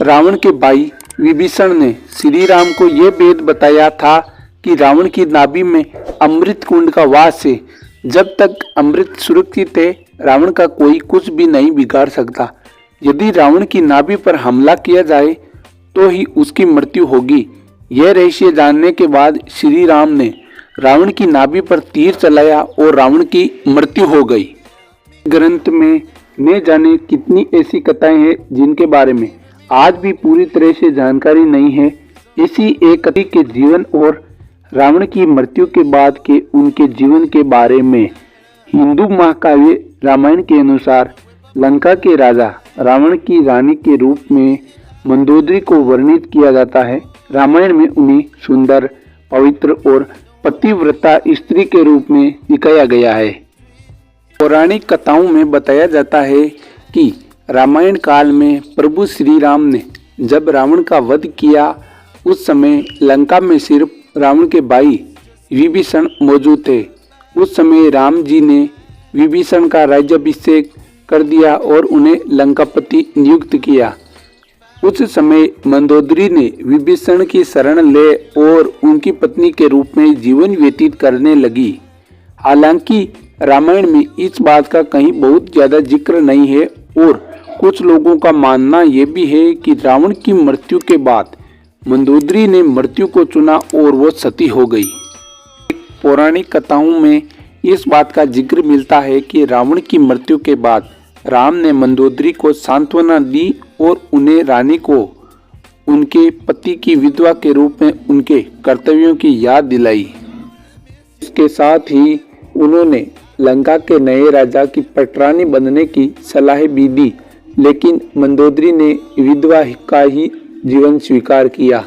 रावण के भाई विभीषण ने श्री राम को यह भेद बताया था कि रावण की नाभि में अमृत कुंड का वास है। जब तक अमृत सुरक्षित है, रावण का कोई कुछ भी नहीं बिगाड़ सकता। यदि रावण की नाभि पर हमला किया जाए तो ही उसकी मृत्यु होगी। यह रहस्य जानने के बाद श्री राम ने रावण की नाभि पर तीर चलाया और रावण की मृत्यु हो गई। ग्रंथ में न जाने कितनी ऐसी कथाएं हैं जिनके बारे में आज भी पूरी तरह से जानकारी नहीं है। इसी एक कथी के जीवन और रावण की मृत्यु के बाद के उनके जीवन के बारे में हिंदू महाकाव्य रामायण के अनुसार लंका के राजा रावण की रानी के रूप में मंदोदरी को वर्णित किया जाता है। रामायण में उन्हें सुंदर, पवित्र और पतिव्रता स्त्री के रूप में दिखाया गया है। पौराणिक कथाओं में बताया जाता है कि रामायण काल में प्रभु श्री राम ने जब रावण का वध किया, उस समय लंका में सिर्फ रावण के भाई विभीषण मौजूद थे। उस समय राम जी ने विभीषण का राज्याभिषेक कर दिया और उन्हें लंकापति नियुक्त किया। उस समय मंदोदरी ने विभीषण की शरण ले और उनकी पत्नी के रूप में जीवन व्यतीत करने लगी। हालांकि रामायण में इस बात का कहीं बहुत ज्यादा जिक्र नहीं है और कुछ लोगों का मानना यह भी है कि रावण की मृत्यु के बाद मंदोदरी ने मृत्यु को चुना और वो सती हो गई। पौराणिक कथाओं में इस बात का जिक्र मिलता है कि रावण की मृत्यु के बाद राम ने मंदोदरी को सांत्वना दी और उन्हें रानी को उनके पति की विधवा के रूप में उनके कर्तव्यों की याद दिलाई। इसके साथ ही उन्होंने लंका के नए राजा की पटरानी बनने की सलाह भी दी, लेकिन मंदोदरी ने विधवा का ही जीवन स्वीकार किया।